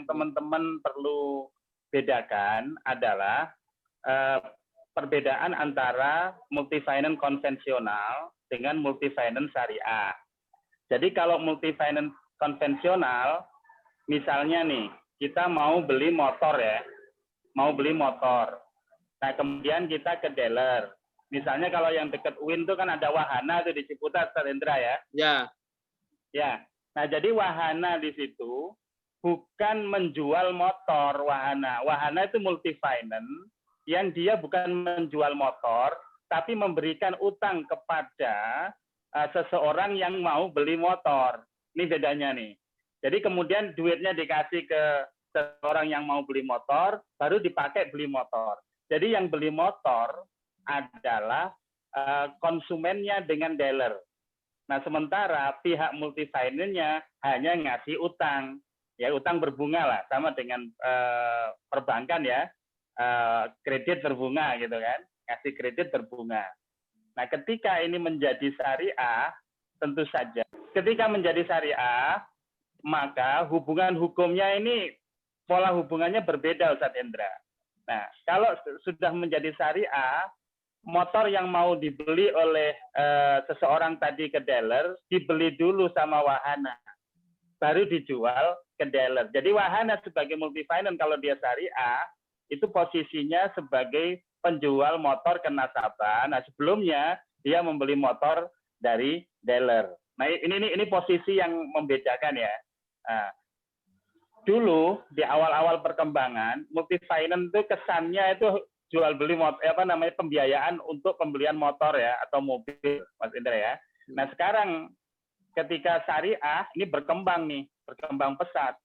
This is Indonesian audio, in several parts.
yang teman-teman perlu bedakan adalah perbedaan antara multi-finance konvensional dengan multi-finance syariah. Jadi kalau multi-finance konvensional, misalnya nih, kita mau beli motor ya, mau beli motor. Nah, kemudian kita ke dealer. Misalnya kalau yang dekat UIN itu kan ada Wahana tuh di Ciputat, Ustaz Hendra ya. Ya. Ya. Nah, jadi Wahana di situ bukan menjual motor Wahana. Wahana itu multi-finance yang dia bukan menjual motor, tapi memberikan utang kepada seseorang yang mau beli motor. Ini bedanya nih. Jadi kemudian duitnya dikasih ke seseorang yang mau beli motor, baru dipakai beli motor. Jadi yang beli motor adalah konsumennya dengan dealer. Nah, sementara pihak multi-finance-nya hanya ngasih utang. Ya, utang berbunga lah, sama dengan perbankan ya. Kredit berbunga gitu kan, kasih kredit berbunga. Nah, ketika ini menjadi syariah, tentu saja ketika menjadi syariah, maka hubungan hukumnya ini pola hubungannya berbeda, Ustaz Hendra. Nah, kalau sudah menjadi syariah, motor yang mau dibeli oleh seseorang tadi ke dealer, dibeli dulu sama Wahana, baru dijual ke dealer. Jadi Wahana sebagai multi-finance kalau dia syariah, itu posisinya sebagai penjual motor ke nasabah. Nah, sebelumnya dia membeli motor dari dealer. Nah, ini posisi yang membedakan ya. Nah, dulu di awal-awal perkembangan, multi finance itu kesannya itu jual beli motor, pembiayaan untuk pembelian motor ya atau mobil, Mas Indra ya. Nah, sekarang ketika syariah ini berkembang pesat.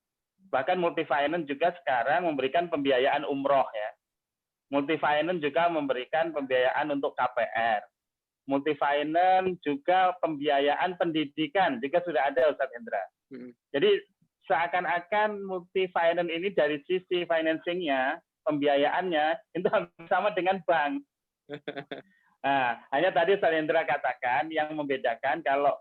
Bahkan multi finance juga sekarang memberikan pembiayaan umroh ya. Multi finance juga memberikan pembiayaan untuk KPR. Multi finance juga pembiayaan pendidikan juga sudah ada, Ustaz Hendra. Jadi seakan-akan multi finance ini dari sisi financingnya, pembiayaannya itu sama dengan bank. Nah, hanya tadi Ustaz Hendra katakan yang membedakan kalau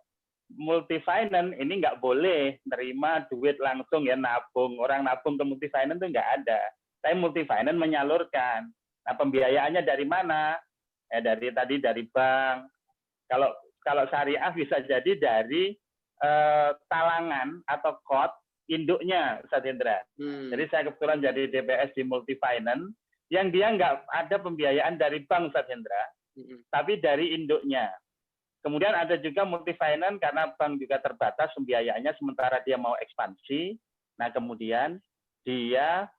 multi finance ini nggak boleh nerima duit langsung ya, nabung. Orang nabung ke multi finance itu nggak ada. Tapi multi finance menyalurkan. Nah, pembiayaannya dari mana? Ya dari bank. Kalau syariah bisa jadi dari talangan atau kot induknya, Ustaz Hendra. Jadi saya kebetulan jadi DPS di multi finance yang dia nggak ada pembiayaan dari bank, Ustaz Hendra, tapi dari induknya. Kemudian ada juga multi finance karena bank juga terbatas pembiayaannya sementara dia mau ekspansi. Nah, kemudian dia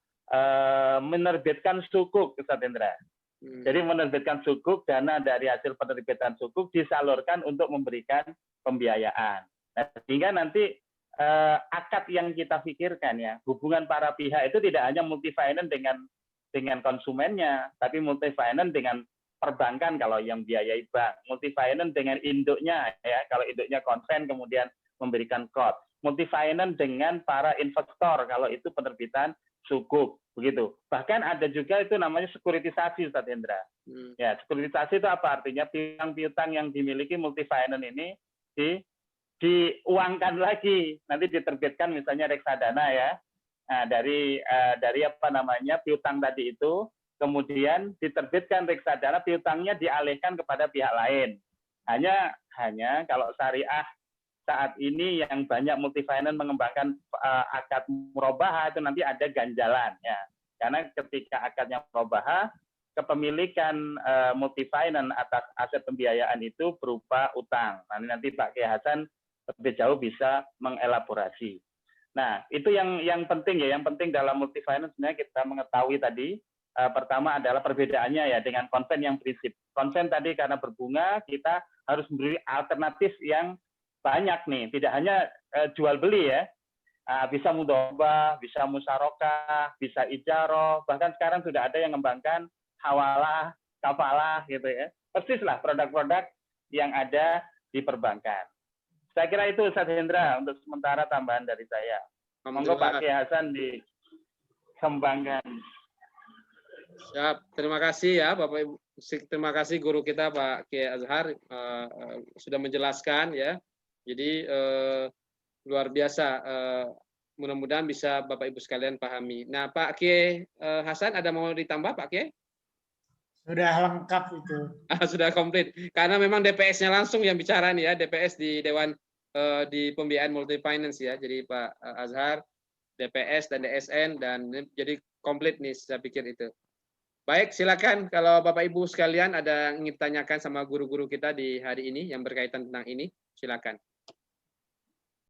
menerbitkan sukuk, Ustaz Hendra. Jadi menerbitkan sukuk, dana dari hasil penerbitan sukuk disalurkan untuk memberikan pembiayaan. Nah, sehingga nanti akad yang kita pikirkan ya, hubungan para pihak itu tidak hanya multi finance dengan konsumennya, tapi multi finance dengan perbankan kalau yang biayai bank, multi finance dengan induknya ya, kalau induknya konsen kemudian memberikan kod, multi finance dengan para investor kalau itu penerbitan sukuk begitu. Bahkan ada juga itu namanya sekuritisasi, Ustaz Hendra. Ya, sekuritisasi itu apa artinya? Piutang-piutang yang dimiliki multi finance ini diuangkan lagi, nanti diterbitkan misalnya reksadana ya. Nah, dari piutang tadi itu kemudian diterbitkan reksadana, piutangnya dialihkan kepada pihak lain. Hanya kalau syariah saat ini yang banyak multi finance mengembangkan akad murabahah itu nanti ada ganjalan ya. Karena ketika akadnya murabahah, kepemilikan multi finance atas aset pembiayaan itu berupa utang. Nanti Pak Kiai Hasan lebih jauh bisa mengelaborasi. Nah, itu yang penting ya, yang penting dalam multi finance sebenarnya kita mengetahui tadi. Pertama adalah perbedaannya ya dengan konven yang prinsip. Konven tadi karena berbunga, kita harus memberi alternatif yang banyak nih. Tidak hanya jual beli ya, bisa mudhofah, bisa musyarakah, bisa ijaroh. Bahkan sekarang sudah ada yang mengembangkan hawalah, kafalah gitu ya. Persis lah produk-produk yang ada di perbankan. Saya kira itu Ustaz Hendra untuk sementara tambahan dari saya. Monggo Pak Kiai Hasan dikembangkan. Siap, terima kasih ya Bapak Ibu. Terima kasih guru kita Pak Kiai Azhar sudah menjelaskan ya. Jadi luar biasa mudah-mudahan bisa Bapak Ibu sekalian pahami. Nah, Pak Kiai Hasan ada mau ditambah Pak Kiai? Sudah lengkap itu. Sudah komplit. Karena memang DPS-nya langsung yang bicara nih ya, DPS di Dewan di Pembiayaan Multi Finance ya. Jadi Pak Azhar, DPS dan DSN dan jadi komplit nih saya pikir itu. Baik, silakan kalau Bapak Ibu sekalian ada yang ingin tanyakan sama guru-guru kita di hari ini yang berkaitan tentang ini, silakan.